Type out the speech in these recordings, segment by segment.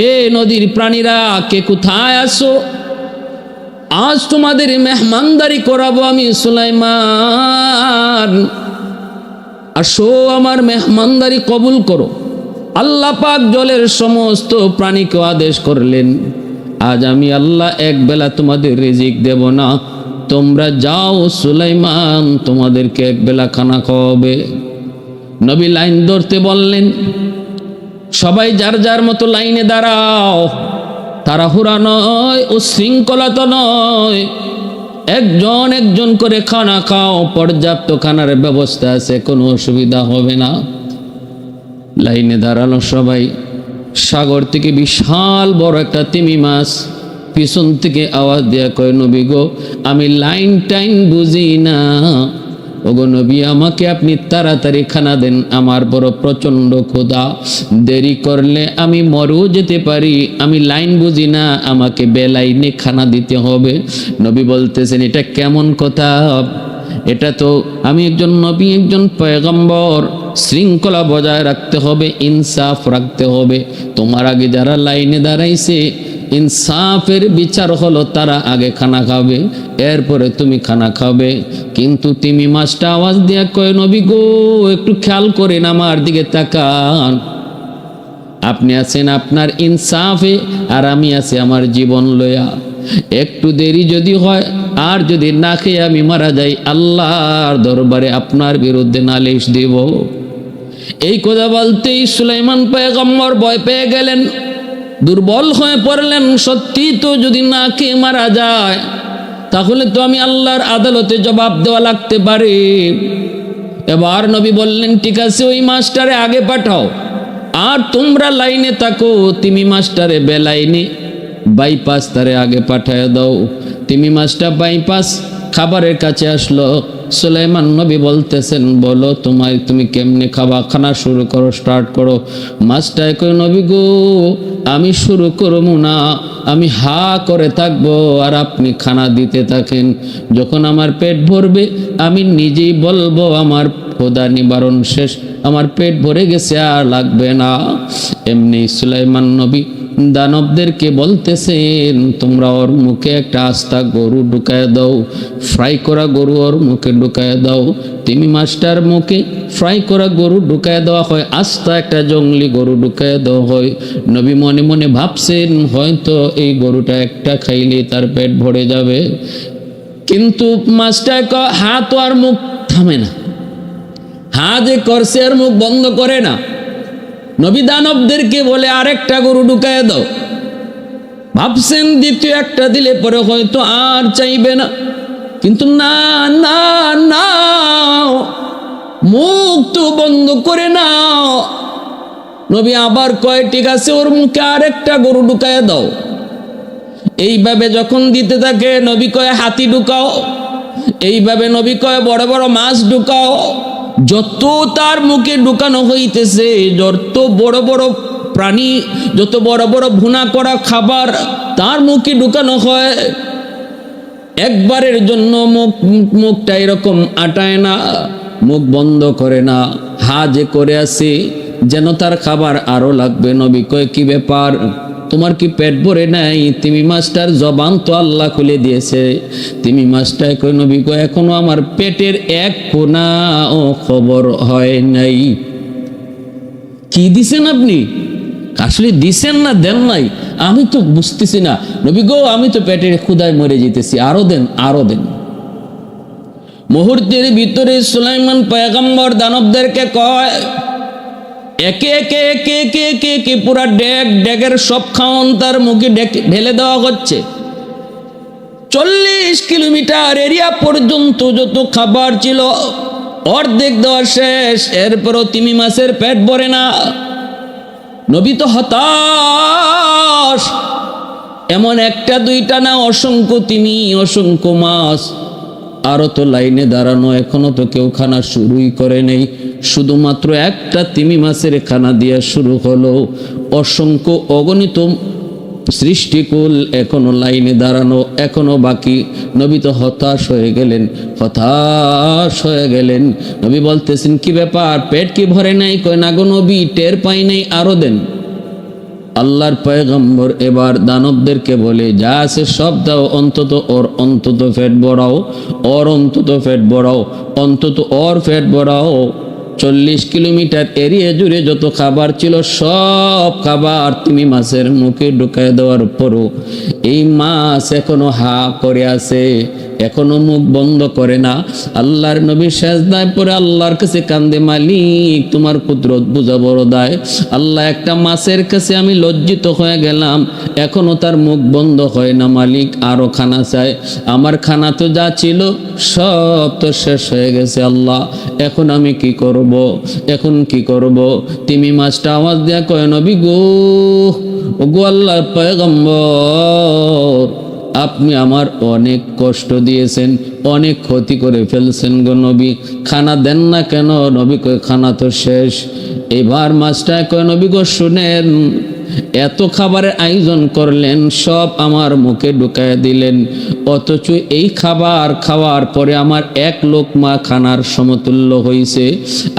এ নদীর প্রাণীরা কে কোথায় আসো? আজ তোমাদের মেহমানদারি করাবো আমি সুলাইমান, আসো আমার মেহমানদারি কবুল করো। আল্লাহ পাক জলের সমস্ত প্রাণীকে আদেশ করলেন, আজ আমি আল্লাহ এক বেলা তোমাদের রিজিক দেব না, তোমরা যাও সুলাইমান তোমাদেরকে এক বেলা খানা খাওয়াবে। নবী লাইন ধরতে বললেন, সবাই যার যার মতো লাইনে দাঁড়াও, তাড়াহুড়া নয় ও শৃঙ্খলা নয়, একজন একজন করে খানা খাও, পর্যাপ্ত খানার ব্যবস্থা আছে, কোনো অসুবিধা হবে না। লাইনে দাঁড়ালো সবাই। সাগর থেকে বিশাল বড় একটা তিমি মাছ পিছন থেকে আওয়াজ দেয়া কয়, নবী গো আমি লাইন টাইন বুঝি না, ওগো নবী আমাকে আপনি তাড়াতাড়ি খানা দেন, আমার বড় প্রচন্ড ক্ষুধা, দেরি করলে আমি মরেও যেতে পারি, আমি লাইন বুঝি না, আমাকে বেলাইনে খানা দিতে হবে। নবী বলতেছেন, এটা কেমন কথা? এটা তো আমি একজন নবী, একজন পয়গম্বর, শৃঙ্খলা বজায় রাখতে হবে, ইনসাফ রাখতে হবে। তোমার আগে যারা লাইনে দাঁড়াইছে ইনসাফের বিচার হলো তারা আগে খানা খাবে, এরপরে তুমি খানা খাবে। কিন্তু তিমি মাছটা আওয়াজ দিয়া কয়, নবী গো একটু খেয়াল করেন, আমার দিকে তাকান, আপনি আছেন আপনার ইনসাফে আর আমি আছি আমার জীবন লয়া, একটু দেরি যদি হয় আর যদি না খেয়ে আমি মারা যাই, আল্লাহর দরবারে আপনার বিরুদ্ধে নালিশ দিব। এই কথা বলতেই সুলাইমান পয়গম্বর ভয় পেয়ে গেলেন, দুর্বল হয়ে পড়লেন। সত্যি তো যদি না খেয়ে মারা যায় তাহলে তো আমি আল্লাহর আদালতে জবাব দেওয়া লাগতে পারে। এবার নবী বললেন, ঠিক আছে ওই মাস্টারে আগে পাঠাও, আর তোমরা লাইনে থাকো, তিমি মাস্টারে বেলাইনে বাইপাস তারে আগে পাঠায় দাও। তিমি মাছটা বাইপাস খাবারের কাছে আসলো। সুলাইমান নবী বলতেছেন, বলো তুমি কেমনে খাবা, খানা শুরু করো, স্টার্ট করো। মাছটায় কই, নবী গো আমি শুরু করবো না, আমি হা করে থাকবো আর আপনি খানা দিতে থাকেন, যখন আমার পেট ভরবে আমি নিজেই বলবো আমার ক্ষুধা নিবারণ শেষ, আমার পেট ভরে গেছে আর লাগবে না। এমনি সুলাইমান নবী দানবদেরকে বলতেছেন, তোমরা ওর মুখে একটা আস্তা গরু ঢুকায় দাও, ফ্রাই করা গরু ওর মুখে ঢুকায় দাও। তিমি মাছটার মুখে ফ্রাই করা গরু ঢুকায় দেওয়া হয়, আস্তা একটা জঙ্গলি গরু ঢুকায় দেওয়া হয়। নবী মনে মনে ভাবছেন, হয়তো এই গরুটা একটা খাইলে তার পেট ভরে যাবে। কিন্তু মাছটা হা তো আর মুখ থামে না, হা যে করছে আর মুখ বন্ধ করে না। নবী দানবদেরকে বলে, আরেকটা গরু ঢুকায় দাও। ভাবছেন দ্বিতীয় একটা দিলে পরে হয়তো আর চাইবে না, কিন্তু না না না, মুখ তো বন্ধ করে নাও। নবী আবার কয়, ঠিক আছে ওর মুখে আরেকটা গরু ঢুকায় দাও। এইভাবে যখন দিতে থাকে নবী কয়, হাতি ঢুকাও। এইভাবে নবী কয়, বড় বড় মাছ ঢুকাও। যত তার মুখে ঢুকানো হইতেছে, যত বড় বড় প্রাণী, যত বড় বড় ভুনা করা খাবার তার মুখে ঢুকানো হয়, একবারের জন্য মুখটা এরকম আটায় না, মুখ বন্ধ করে না, হা যে করে আছে যেন তার খাবার আরো লাগবে। নবী কয়, কি ব্যাপার, তোমার কি পেট ভরে নাই? তিমি মাছটার জবান তো আল্লাহ খুলে দিয়েছে। তিমি মাছটায় কই, নবী কয়, এখনো আমার পেটের এক কোনা ও খবর হয় নাই। কি দিছেন আপনি? আসলে দিছেন না দেন নাই আমি তো বুঝতেছি না। নবী গো আমি তো পেটের ক্ষুধায় মরে যেতেছি, আরো দেন আরো দেন। মুহূর্তের ভিতরে সুলাইমান পয়গম্বর দানবদেরকে কয়, একে একে একে একে একে একে পুরা ডেগের সব খাওয়ান তার মুখে ঢেলে দেওয়া হচ্ছে। 40 কিলোমিটার এরিয়া পর্যন্ত যত খাবার ছিল অর্ধেক দেওয়া শেষ, এরপরও তিমি মাছের পেট ভরে না। নবী তো হতাশ, এমন একটা দুইটা না, অসংখ্য তিমি, অসংখ্য মাছ, আরো তো লাইনে দাঁড়ানো, এখনো তো কেউ খানা শুরুই করে নেই। শুধুমাত্র একটা তিমি মাছের খানা দিয়া শুরু হলো, অসংখ্য অগণিত সৃষ্টিকুল এখনো লাইনে দাঁড়ানো, এখনো বাকি। নবী তো হতাশ হয়ে গেলেন, হতাশ হয়ে গেলেন। নবী বলতেছেন, কি ব্যাপার, পেট কি ভরে নাই? কয়, না গো নবী, টের পাই নাই, আরো দেন। আল্লাহর পয়গম্বর এবার দানবদেরকে বলে, যা আছে সব দাও, অন্তত ওর অন্তত পেট ভরাও, ওর অন্তত পেট ভরাও, অন্তত ওর পেট ভরাও। 40 কিলোমিটার এরিয়া জুড়ে যত খাবার ছিল সব খাবার তুমি মাছের মুখে ঢুকায় দেওয়ার পরও এই মাছ এখনো হা করে আছে, এখনো মুখ বন্ধ করে না। আল্লাহর নবী সেজদায় পড়ে আল্লাহর কাছে কান্দে, মালিক তোমার কুদরত বুঝা বড় দায়। আল্লাহ, একটা মাছের কাছে আমি লজ্জিত হয়ে গেলাম, এখনো তার মুখ বন্ধ হয় না। মালিক আরো খানা চাই, আমার খানা তো যা ছিল সব তো শেষ হয়ে গেছে। আল্লাহ, এখন আমি কি করব, এখন কি করব? তুমি মাছটা আওয়াজ দেয়া কয়, নবী গো, ও গো আল্লাহর পয়গম্বর, আপনি আমার অনেক কষ্ট দিয়েছেন, অনেক ক্ষতি করে ফেলছেন গো নবী, খানা দেন না কেন? নবী কয়, খানা তো শেষ। এবার মাছটা কয়, নবী গো শুনেন, এত খাবারের আয়োজন করলেন, সব আমার মুখে ঢুকায় দিলেন, অথচ এই খাবার খাওয়ার পরে আমার এক লোকমা খানার সমতুল্য হয়েছে।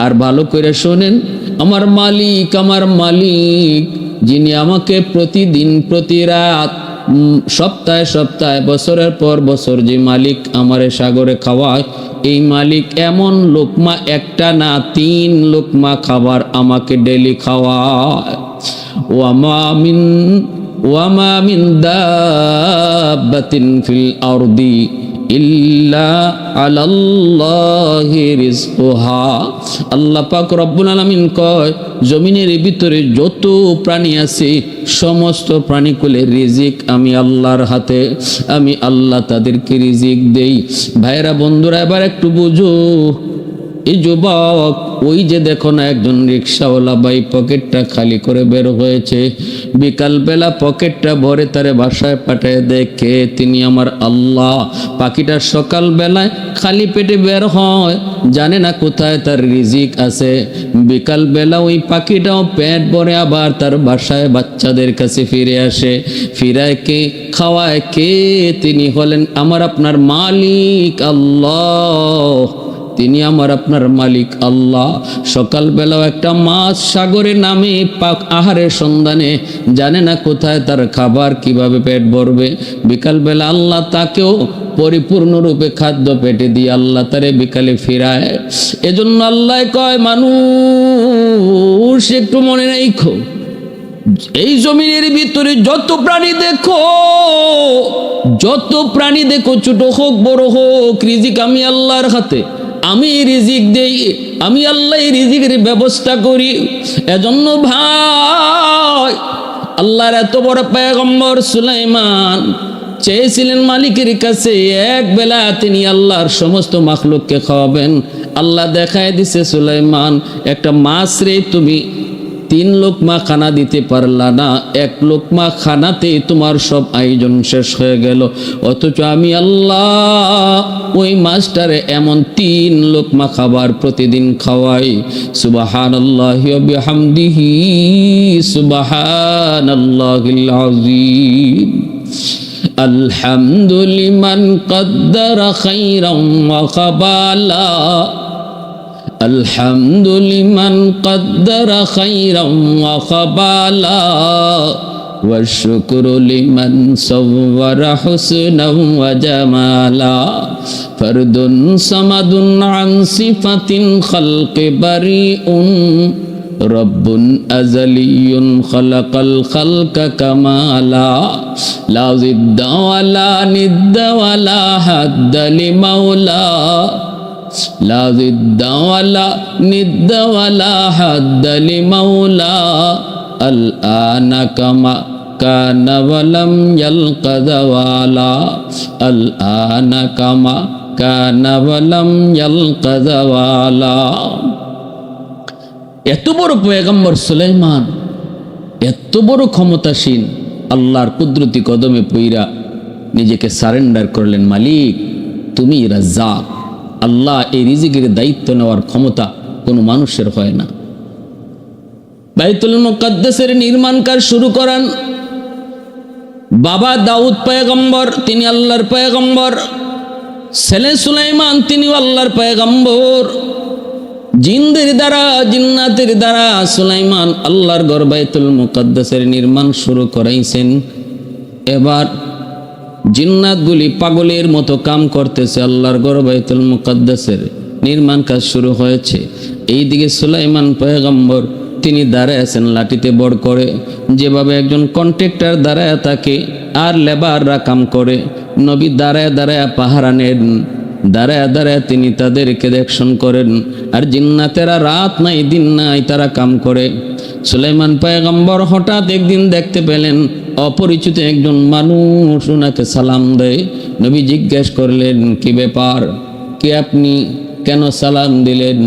আর ভালো করে শোনেন, আমার মালিক যিনি আমাকে প্রতিদিন প্রতি রাত সপ্তাহে সপ্তাহে বছরের পর বছর যে মালিক আমারে সাগরে খাওয়ায়, এই মালিক এমন লোকমা একটা না 3 লোকমা খাবার আমাকে ডেলি খাওয়ায়। ওয়ামা মিন দাব্বাতিন ফিল আরদি ইল্লা আলাল্লাহি রিজকুহা। আল্লাহ পাক রব্বুল আলামিন কয়, জমিনের ভিতরে যত প্রাণী আছে সমস্ত প্রাণীকুলের রিজিক আমি আল্লাহর হাতে, আমি আল্লাহ তাদেরকে রিজিক দেই। ভাইরা বন্ধুরা, এবার একটু বুঝো, এই যুবক, ওই যে দেখো না একজন রিক্সাওয়ালা ভাই পকেটটা খালি করে বের হয়েছে, বিকালবেলা পকেটটা ভরে তারে বাসায় পাঠিয়ে দেখে তিনি আমার আল্লাহ। পাখিটা সকালবেলায় খালি পেটে বের হয়, জানে না কোথায় তার রিজিক আছে। বিকালবেলা ওই পাখিটাও পেট ভরে আবার তার বাসায় বাচ্চাদের কাছে ফিরে আসে। ফিরায় কে, খাওয়ায় কে? তিনি হলেন আমার আপনার মালিক আল্লাহ, তিনি আমার আপনার মালিক আল্লাহ। সকালবেলাও একটা মাছ সাগরে নামে পাক আহারের সন্ধানে, জানে না কোথায় তার খাবার, কিভাবে পেট ভরবে। বিকালবেলা আল্লাহ তাকেও পরিপূর্ণরূপে খাদ্য পেটে দিয়ে আল্লাহ তারে বিকালে ফিরায়। এজন্য আল্লাহ কয়, মানুষ একটু মনে রাখো, এই জমিনের ভিতরে যত প্রাণী দেখো, ছোট হোক বড় হোক, রিজিক আমি আল্লাহর হাতে, আমি রিজিক দেই, আমি আল্লাহ রিজিকের ব্যবস্থা করি। এজন্য ভাই, আল্লাহর এত বড় পয়গম্বর সুলাইমান চেয়েছিলেন মালিকের কাছে এক বেলা তিনি আল্লাহর সমস্ত মাখলুককে খাওয়াবেন। আল্লাহ দেখায় দিছে, সুলাইমান, একটা মাছ রে তুমি 3 লোকমা খানা দিতে পারলা না, 1 লোকমা খানাতে তোমার সব আয়োজন শেষ হয়ে গেল। অথচ আমি আল্লাহ ওই মাছটারে এমন 3 লোকমা খাবার প্রতিদিন খাওয়াই। সুবহানাল্লাহি ওয়া বিহামদিহি, সুবহানাল্লাহিল আযীম। আলহামদুলিমান কদ্দারা খাইরাম ওয়া কাবালা, আলহামদুলিমান কদ্দারা খাইরাম ওয়া কাবালা, ওয়া শুকরু লিমান সাওয়ারা হুসনাম ওয়া জামালা। ফরদুন সামাদুন আন সিফাতিন খালকি বারিউন, রব্বুন আযালিয়ুন খালাকাল খালকা কামালা। লা জিদ্দা ওয়ালা নিদ্দা ওয়ালা হাদ্দা লিমাওলা, লা জিদ্দা ওয়ালা নিদ্দা ওয়ালা হাদ্দা লিমাওলা। আল আনা কামা কানা ওয়ালাম ইয়ালকা যাওয়ালা, আল আনা কামা কানা ওয়ালাম ইয়ালকা যাওয়ালা। এত বড় পয়গম্বর সুলাইমান, এত বড় ক্ষমতাসীন, আল্লাহর কুদরতি কদমে পইরা নিজেকে সারেন্ডার করলেন। মালিক তুমি রাজ্জাক, আল্লাহ এই রিজিকের দায়িত্ব নেওয়ার ক্ষমতা কোনো মানুষের হয় না। বাইতুল মুকাদ্দাসের নির্মাণ কাজ শুরু করান বাবা দাউদ পয়গম্বর, তিনি আল্লাহর পয়গম্বর। ছেলে সুলাইমান, তিনি আল্লাহর পয়গম্বর। জিনদের দ্বারা জিন্নাতের দ্বারা সুলাইমান আল্লাহর ঘর বাইতুল মুকাদ্দাসের নির্মাণ শুরু করাইছেন। এবার জিন্নাতগুলি পাগলের মতো কাম করতেছে, আল্লাহর ঘর বাইতুল মুকাদ্দাসের নির্মাণ কাজ শুরু হয়েছে। এইদিকে সুলাইমান পয়গম্বর তিনি দাঁড়ায় আছেন লাঠিতে বড় করে, যেভাবে একজন কন্ট্রাক্টর দাঁড়ায় থাকে আর লেবাররা কাম করে, নবী দাঁড়ায় দাঁড়ায় পাহারা নেন, দাঁড়ায় দাঁড়ায় তিনি তাদেরকে দেখশন করেন। আর জিন্নাতেরা রাত নাই দিন নাই তারা কাম করে। সুলাইমান পয়গম্বর হঠাৎ একদিন দেখতে পেলেন অপরিচিত একজন মানুষ ওনাকে সালাম দেয়। নবী জিজ্ঞেস করলেন, কি ব্যাপার, কি আপনি কেন সালাম দিলেন?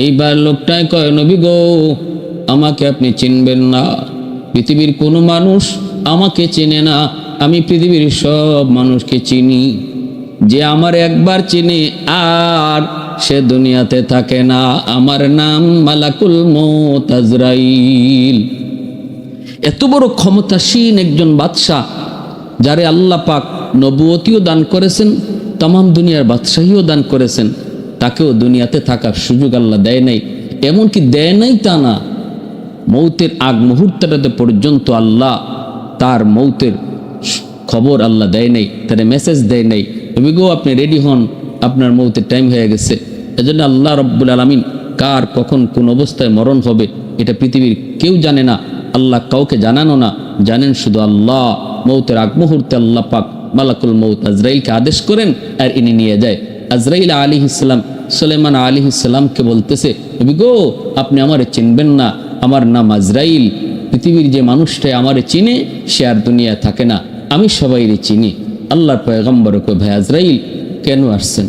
এইবার লোকটাই কয়, নবী গো, আমাকে আপনি চিনবেন না, পৃথিবীর কোনো মানুষ আমাকে চেনে না, আমি পৃথিবীর সব মানুষকে চিনি। যে আমার একবার চিনি আর সে দুনিয়াতে থাকে না, আমার নাম মালাকুল মউত আজরাইল। এত বড় ক্ষমতাসীন একজন বাদশাহ, যারে আল্লাহ পাক নবুয়তিও দান করেছেন, তামাম দুনিয়ার বাদশাহীও দান করেছেন, তাকেও দুনিয়াতে থাকার সুযোগ আল্লাহ দেয় নাই। এমনকি দেয় নাই তা না, মৌতের আগ মুহূর্তটাতে পর্যন্ত আল্লাহ তার মৌতের খবর আল্লাহ দেয় নাই, তার মেসেজ দেয় নাই, তুমি গো আপনি রেডি হন, আপনার মৌতের টাইম হয়ে গেছে। এজন্য আল্লাহ রব্বুল আলামিন কার কখন কোন অবস্থায় মরণ হবে এটা পৃথিবীর কেউ জানে না, আল্লাহ কাউকে জানানো না, জানেন শুধু আল্লাহ। মৌতের আগ মুহূর্তে আল্লাহ পাক মালাকুল মউত আজরাইলকে আদেশ করেন আর ইনি নিয়ে যায়। আজরাইল আলাইহিস সালাম সুলাইমান আলাইহিস সালামকে বলতেছে, নবী গো আপনি আমারে চিনবেন না, আমার নাম আজরাইল, পৃথিবীর যে মানুষটাই আমারে চিনে সে আর দুনিয়া থাকে না, আমি সবাইরে চিনি। আল্লাহর পয়গম্বর কয়, ভাই আজরাইল কেন আসছেন?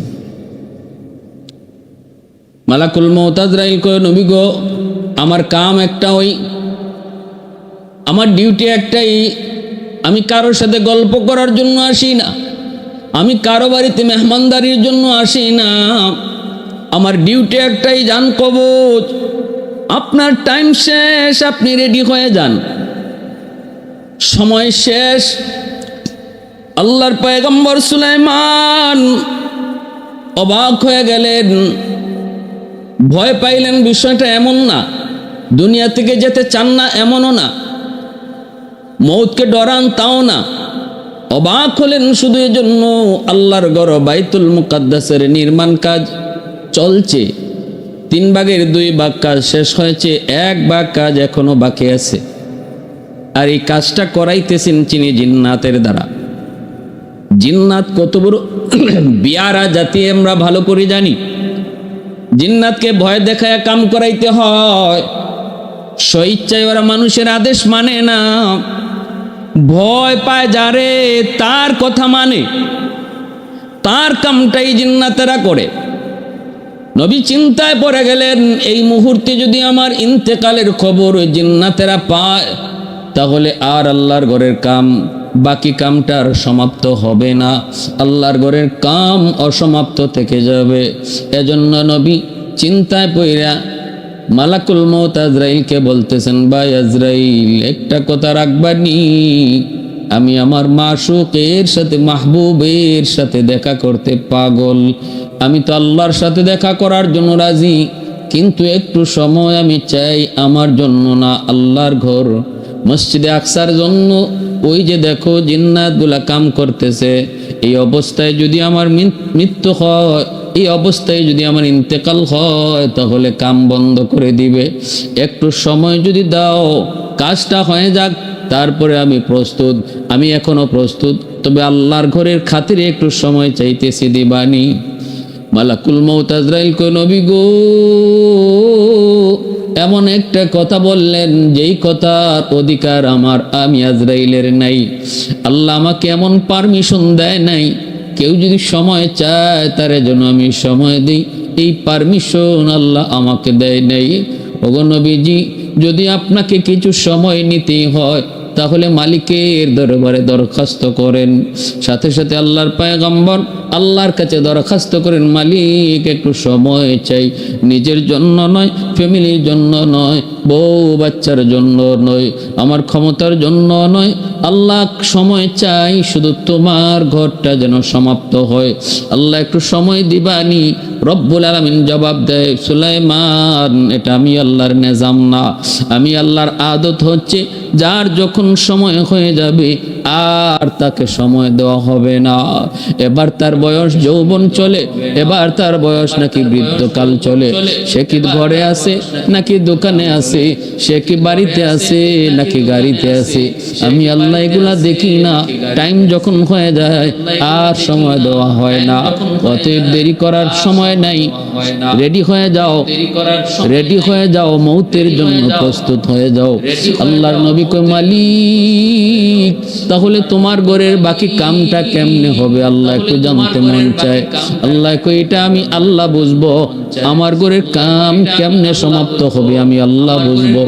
মালাকুল মউত আজরাইল কয়, নবী গো আমার কাম একটা, ওই আমার ডিউটি একটাই, আমি কারোর সাথে গল্প করার জন্য আসি না, আমি কারো বাড়িতে মেহমানদারির জন্য আসি না, আমার ডিউটি একটাই, জান কবজ। আপনার টাইম শেষ, আপনি রেডি হয়ে যান, সময় শেষ। আল্লাহর পয়গম্বর সুলাইমান অবাক হয়ে গেলেন, ভয় পাইলেন। বিষয়টা এমন না দুনিয়া থেকে যেতে চান না এমনও না, মৌতকে ডরান তাও না, অবাক হলেন শুধু এজন্য আল্লাহর ঘর বাইতুল মুকাদ্দাসের নির্মাণ কাজ চলছে। 3 ভাগের 2 ভাগ কাজ শেষ হয়েছে, 1 ভাগ কাজ এখনো বাকি আছে। আর এই কাজটা করাইতেছেন চিনি জিন্নাতের দ্বারা। জিন্নাত কত বড় বিয়ারা জাতি আমরা ভালো করে জানি। জিন্নাতকে ভয় দেখায় কাম করাইতে হয়, স্বইচ্ছায় ওরা মানুষের আদেশ মানে না, ভয় পায় যারে তার কথা মানে, তার কামটাই জিন্নাতেরা করে। নবী চিন্তায় পড়ে গেলেন, এই মুহূর্তে যদি আমার ইন্তেকালের খবর ওই জিন্নাতেরা পায় তাহলে আর আল্লাহর ঘরের কাম, বাকি কামটার সমাপ্ত হবে না, আল্লাহর ঘরের কাম অসমাপ্ত থেকে যাবে। এজন্য নবী চিন্তায় পড়া মালাকুল মউত আজরাইলকে বলতেছেন, ভাই আজরাইল একটা কথা রাখবানি, আমি আমার মাশুকের সাথে মাহবুবের সাথে দেখা করতে পাগল, আমি তো আল্লাহর সাথে দেখা করার জন্য রাজি, কিন্তু একটু সময় আমি চাই, আমার জন্য না, আল্লাহর ঘর মসজিদে আকসার জন্য। ওই যে দেখো জিন্নাতগুলা কাম করতেছে, এই অবস্থায় যদি আমার মৃত্যু হয়, এই অবস্থায় যদি আমার ইন্তেকাল হয় তাহলে কাম বন্ধ করে দিবে, একটু সময় যদি দাও, কাজটা হয়ে যাক, তারপরে আমি প্রস্তুত। আমি এখনো প্রস্তুত, তবে আল্লাহর ঘরের খাতিরে একটু সময় চাইতেছি, দিবানি। মালাকুল মউত আজরাইল কয়, নবী গো এমন একটা কথা বললেন যেই কথার অধিকার আমার, আমি আজরাইলের নাই। আল্লাহ আমাকে এমন পারমিশন দেয় নাই, কেউ যদি সময় চায় তার জন্য আমি সময় দিই, এই পারমিশন আল্লাহ আমাকে দেয় নাই। ওগো নবীজি, যদি আপনাকে কিছু সময় নিতেই হয় তাহলে মালিকের দরবারে দরখাস্ত করেন। সাথে সাথে আল্লাহর পয়গম্বর আল্লাহর কাছে দরখাস্ত করেন, মালিক একটু সময় চাই, নিজের জন্য নয়, ফ্যামিলির জন্য নয়, বউ বাচ্চার জন্য নয়, আমার ক্ষমতার জন্য নয়, আল্লাহ সময় চাই শুধু তোমার ঘরটা যেন সমাপ্ত হয়। আল্লাহ একটু সময় দিবানি। রব্বুল আলামিন জবাব দেয়, সুলাইমান এটা আমি আল্লাহর নিজাম না, আমি আল্লাহর আদত হচ্ছে যার যখন সময় হয়ে যাবে আর তাকে সময় দেওয়া হবে না। এবার তার বয়স যৌবন চলে, এবার তার বয়স নাকি বৃদ্ধকাল চলে। সে কি ঘরে আছে নাকি দোকানে আছে, সে কি বাড়িতে আছে নাকি গাড়িতে আছে, আমি আল্লাহ এগুলা দেখি না। টাইম যখন হয়ে যায় আর সময় দেওয়া হয় না। অতএব দেরি করার সময় নাই, রেডি হয়ে যাও, রেডি হয়ে যাও, মৌতের জন্য প্রস্তুত হয়ে যাও। আল্লাহর নবী কয়, মালিক তাহলে তোমার ঘরের বাকি কামটা কেমনে হবে? আল্লাহ একটু জানতে মন চায়। আল্লাহ কয়, এটা আমি আল্লাহ বুঝবো, আমার ঘরের কাম কেমনে সমাপ্ত হবে আমি আল্লাহ বুঝবো।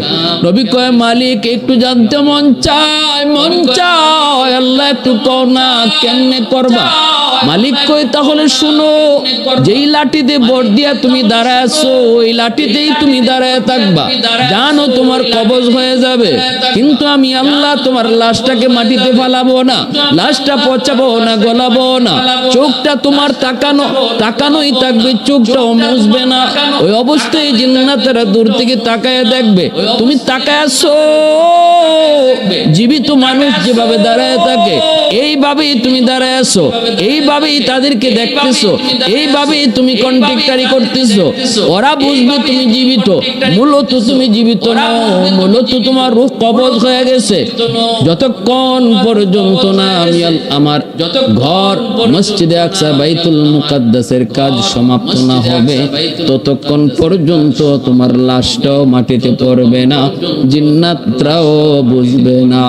নবী কয়, মালিক একটু জানতে মন চায়, মন চায়, আল্লাহ একটু কও না কেমনে করবা? মালিক কয়, তাহলে শুনো, যেই লাঠিতে ভর দিয়া তুমি দাঁড়ায় আছো ওই লাঠিতেই তুমি দাঁড়ায় থাকবা, জানো তোমার কবজ হয়ে যাবে, কিন্তু আমি আল্লাহ তোমার লাশটাকে মাটিতে ফালাবো না, লাশটা পচাবো না, গলাবো না, চোখটা তোমার তাকানোই থাকবে, চোখটাও মুছবে না। ওই অবস্থায় জিন্নাতেরা দূর থেকে তাকায় দেখবে তুমি তাকায় আছো। জীবিত মানুষ যেভাবে দাঁড়ায় থাকে এইভাবেই তুমি দাঁড়ায় আছো, এইভাবেই তাদেরকে দেখতেছো, এইভাবেই তুমি কন্ট্যাক্টারি করতেছো। ওরা বুঝবে তুমি জীবিত, মূলত তুমি জীবিত নও, মূলত তোমার রূহ কবজ হয়ে গেছে। যতক্ষণ পর্যন্ত না আমি আমার ঘর মসজিদে আকসা বাইতুল মুকাদ্দাসের কাজ সমাপ্ত না হবে ততক্ষণ পর্যন্ত তোমার লাশটাও মাটিতে পড়বে না, জিন্নাতরাও বুঝবে না।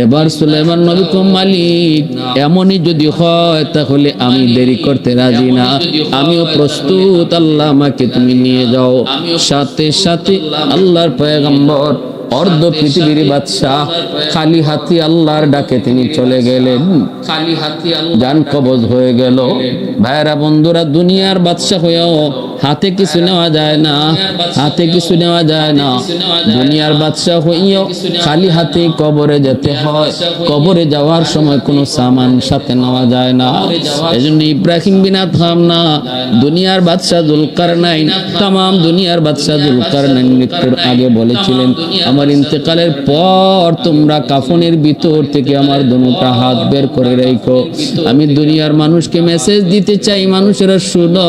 এবার সুলাইমান নবী কয়, মালিক এমনই যদি হয় তাহলে আমি দেরি করতে রাজি না, আমিও প্রস্তুত, আল্লাহ আমাকে তুমি নিয়ে যাও। সাথে সাথে আল্লাহর পয়গম্বর অর্ধ পৃথিবীর বাদশাহ খালি হাতি আল্লাহর ডাকে তিনি চলে গেলেন, খালি হাতি জান কবজ হয়ে গেল। ভাইরা বন্ধুরা, দুনিয়ার বাদশাহ হয়েও হাতে কিছু নেওয়া যায় না, হাতে কিছু নেওয়া যায় না। দুনিয়ার বাদশাহ হইও খালি হাতে কবরে যেতে হয়, কবরে যাওয়ার সময় কোনো সামান সাথে নেওয়া যায় না। এজন্য ইব্রাহিম বিন আদহাম না, দুনিয়ার বাদশাহ যুলকারনাইন, तमाम দুনিয়ার বাদশাহ যুলকারনাইন মৃত্যুর আগে বলেছিলেন, আমার ইন্তেকালের পর তোমরা কাফনের ভিতর থেকে আমার দুটো হাত বের করে রাখো। আমি দুনিয়ার মানুষকে মেসেজ দিতে চাই, মানুষেরা শুনো,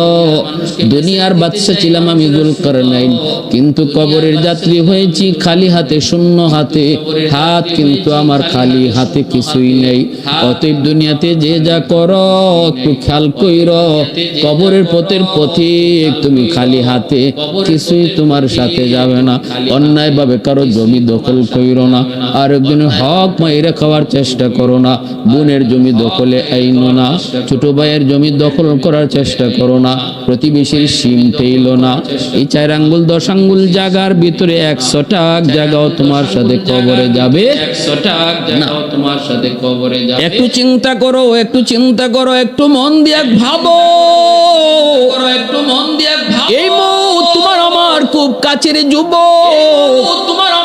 দুনিয়ার বাদশা ছিলাম আমি যুলকারনাইন, কিন্তু কবরের যাত্রী হয়েছি খালি হাতে, শূন্য হাতে, হাত কিন্তু আমার খালি হাতে কিছুই নেই। অতএব দুনিয়াতে যে যা করো একটু খেয়াল কইরো, কবরের পথের পথিক তুমি খালি হাতে, কিছুই তোমার সাথে যাবে না। অন্যায় ভাবে কারো জমি দখল কইরো না, আর একজনের হক মাইরে খাওয়ার চেষ্টা করো না, বোনের জমি দখলে আইনো না, ছোট ভাইয়ের জমি দখল করার চেষ্টা করো না, প্রতিবেশীর সিম টেইলো না। এই 4 আঙ্গুল 10 আঙ্গুল জায়গার ভিতরে 100 টাক জায়গাও তোমার সাথে কবরে যাবে, 100 টাক জায়গাও তোমার সাথে কবরে যাবে। একটু চিন্তা করো, একটু চিন্তা করো, একটু মন দিয়ে ভাবো, একটু মন দিয়ে ভাবো। এই মৌত তোমার আমার খুব কাছের যুবক,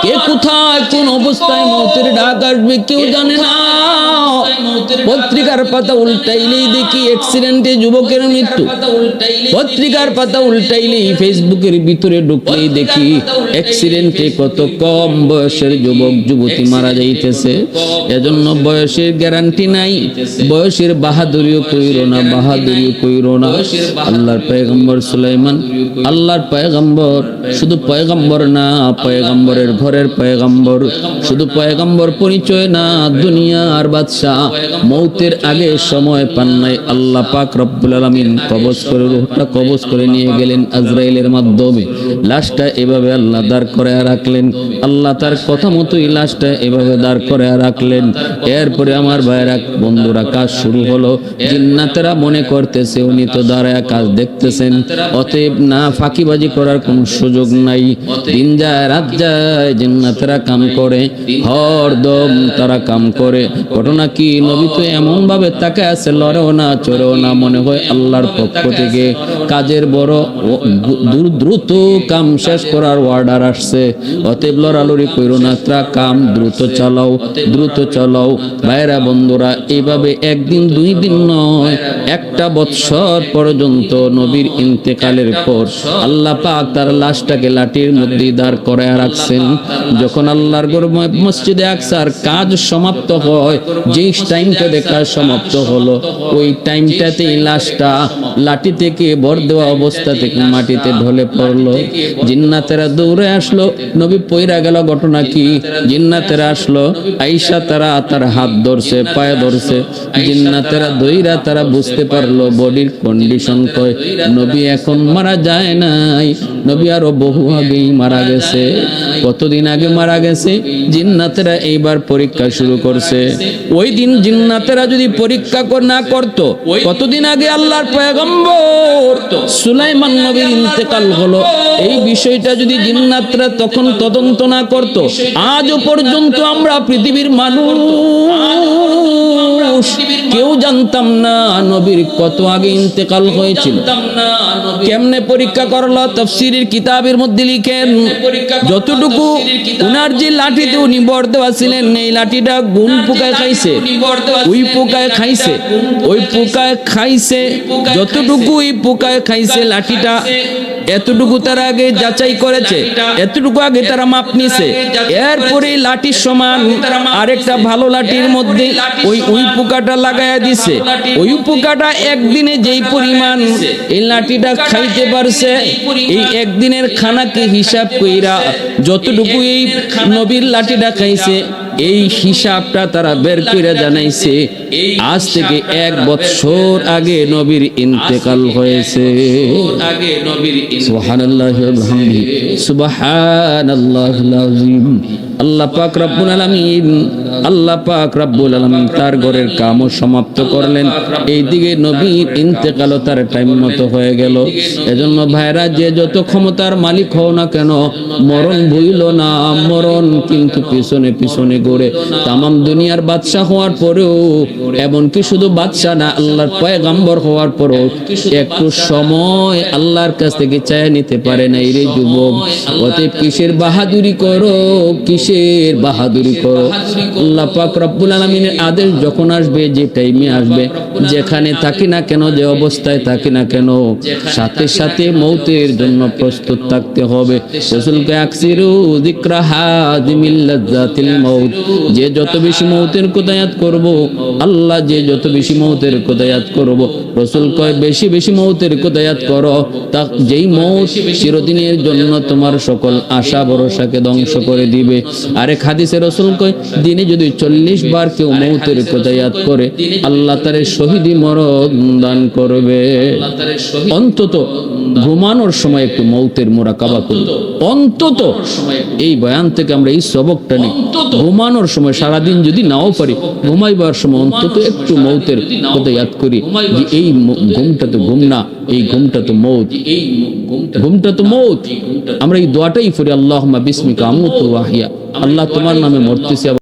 কে কোথায় কোন অবস্থায় মৌতের ডাক আসবে কেউ জানে না। পত্রিকার পাতা উল্টাইলেই দেখি অ্যাক্সিডেন্টে যুবকের মৃত্যু, পত্রিকার পাতা উল্টাইলেই ফেসবুকের ভিতরে ঢুকলেই দেখি অ্যাক্সিডেন্টে কত কম বয়সের যুবক যুবতী মারা যাইতেছে। এজন্য বয়সের গ্যারান্টি নাই, বয়সের বাহাদুরিও কইরো না, বাহাদুরিও কইরো না। আল্লাহর পয়গম্বর সুলাইমান, আল্লাহর পয়গম্বর, শুধু পয়গম্বর না, পয়গম্বরের ঘরের পয়গম্বর, শুধু পয়গম্বর পরিচয় না, দুনিয়ার বাদশাহ। মৌতের আগে সময় পান নাই, আল্লাহ পাক রব্বুল আলামিন কবজ করে রূহটা কবজ করে নিয়ে গেলেন আজরাইলের মাধ্যমে। লাশটা এভাবে আল্লাহ দাঁড় করে রাখলেন, আল্লাহ তার কথা মতোই লাশটা এভাবে দাঁড় করে রাখলেন। এরপরে আমার ভাইরা বন্ধুরা কাজ শুরু হলো। জিন্নাতেরা মনে করতেছে উনি তো দাঁড়ায় কাজ দেখতে করতেছেন। অতএব না ফাঁকিবাজি করার কোনো সুযোগ নাই। দিন যায় রাত যায়, জিন্নাতেরা কাম করে, হরদম তারা কাম করে। ঘটনা কি, নবী তো এমন ভাবে তাকায় আছে, লড়েও না চড়েও না, মনে হয় আল্লাহর পক্ষ থেকে কাজের বড় দ্রুত কাম শেষ করার অর্ডার আসছে। অতএব লড়ালড়ি করো না, তা কাম দ্রুত চালাও, দ্রুত চালাও। ভাইরা বন্ধুরা, এইভাবে একদিন দুই দিন নয়, একটা বৎসর পর্যন্ত নবীর ইন্তেকালের পর আল্লাহ পাক তার লাশটাকে লাঠির মধ্যে দাঁড় করায় রাখছেন। যখন আল্লাহর ঘর মসজিদে আকসার কাজ সমাপ্ত হয়, যেই টাইমটাতে কাজ সমাপ্ত হলো, ওই টাইমটাতেই লাশটা লাঠি থেকে ভর দেওয়া অবস্থা থেকে মাটিতে ঢলে পড়লো। জিন্নাতেরা দৌড়ে আসলো, নবী পইরা গেল। ঘটনা কি, জিন্নাতেরা আসলো, আয়েশা তারা তার হাত ধরছে, পায়ে ধরছে। জিন্নাতেরা দইরা তারা বুঝতে পারলো বডির কন্ডিশন কয় নবী এখন মারা যায় নাই, নবী আরো বহু আগেই মারা গেছে। কতদিন আগে মারা গেছে? জিন্নাতেরা এইবার পরীক্ষা শুরু করছে। ওই দিন জিন্নাতেরা যদি পরীক্ষা না করতো, কতদিন আগে আল্লাহর পয়গম্বর সুলাইমান নবীর ইন্তেকাল হলো, এই বিষয়টা যদি জিন্নাতরা তখন তদন্ত না করতো, আজও পর্যন্ত আমরা পৃথিবীর মানুষ কেউ জানতাম না নবীর কত আগে ইন্তেকাল হয়েছিল। কেমনে পরীক্ষা করলো? তাফসীরের কিতাবের মধ্যে লিখেন, যতটুকু উনার যে লাঠিতে উনি বর দেওয়া ছিলেন, এই লাঠিটা গুণ পোকায় খাইছে, ওই পোকায় খাইছে, ওই পোকায় খাইছে, যতটুকু ওই পোকায় খাইছে লাঠিটা, এতটুকু তারা আগে যাচাই করেছে, এতটুকু আগে তারা মাপ নিছে। এরপরে লাঠির সমান আরেকটা ভালো লাঠির মধ্যে ওই পোকাটা লাগাইয়া দিছে। ওই পোকাটা একদিনে যেই পরিমাণ এই লাঠিটা খাইতে পারছে, এই একদিনের খানাকে হিসাব কইরা যতটুকু এই নবীর লাঠিটা খাইছে, এই হিসাবটা তারা বের করে জানাইছে আজ থেকে 1 বছর আগে নবীর ইন্তেকাল হয়েছে। সুবহানাল্লাহি ওয়া বিহামদিহি, সুবহানাল্লাহিল আযীম। আল্লাহ পাক রব্বুল আলামিন, আল্লাহ পাক রব্বুল আলামিন তার ঘরের কামও সমাপ্ত করলেন। এইদিকে নবীর ইন্তেকালও তার টাইম মতো হয়ে গেল। এজন্য ভাইরা, যে যত ক্ষমতার মালিক হও না কেন, মরণ ভুইল না। মরণ কিন্তু পিছনে পিছনে ঘুরে। তামাম দুনিয়ার বাদশা হওয়ার পরেও, এমনকি শুধু বাদশা না, আল্লাহর পয়গম্বর হওয়ার পরেও একটু সময় আল্লাহর কাছ থেকে চায় নিতে পারে না। রে যুবক, অতএব কিসের বাহাদুরি করো, কিসের বাহাদুরি করো? আল্লাহ পাক রব্বুল আলামিনের আদেশ যখন আসবে, যে টাইমে আসবে, যেখানে থাকি না কেন, যে অবস্থায় থাকি না কেন, সাথে সাথে মৌতের জন্য প্রস্তুত থাকতে হবে। রাসূলকে আকসিরু যিকরা হাদিমিল লাযাতিল মাউত, যে যত বেশি মৌতের কথা ইয়াদ করব, আল্লাহ যে যত বেশি মৌতের কথা ইয়াদ করব, রাসূল কয় বেশি বেশি মৌতের কথা ইয়াদ করো, তা যেই মৌত চিরদিনের জন্য তোমার সকল আশা ভরসাকে ধ্বংস করে দিবে। আরেক হাদিসে রাসূল কয় দিনে যদি 40 বার কেউ মৌতের কথা ইয়াদ করে, আল্লাহ তারে শহীদি মরণ দান করবে। অন্তত ঘুমানোর সময় একটু মৌতের মুরাকাবা করি। অন্তত এই বয়ান থেকে আমরা এই সবকটা নিই, ঘুমানোর সময়, সারাদিন যদি নাও পারি, ঘুমাইবার সময় অন্তত একটু মৌতের কথা ইয়াদ করি, যে এই ঘুমটা তো ঘুম না, এই ঘুমটা তো মৌত, ঘুমটা তো মৌত। আমরা এই দোয়াটাই পড়ি, আল্লাহুম্মা বিসমিকা আমুতু ওয়া আহইয়া, আল্লাহ তোমার নামে মরতেছি।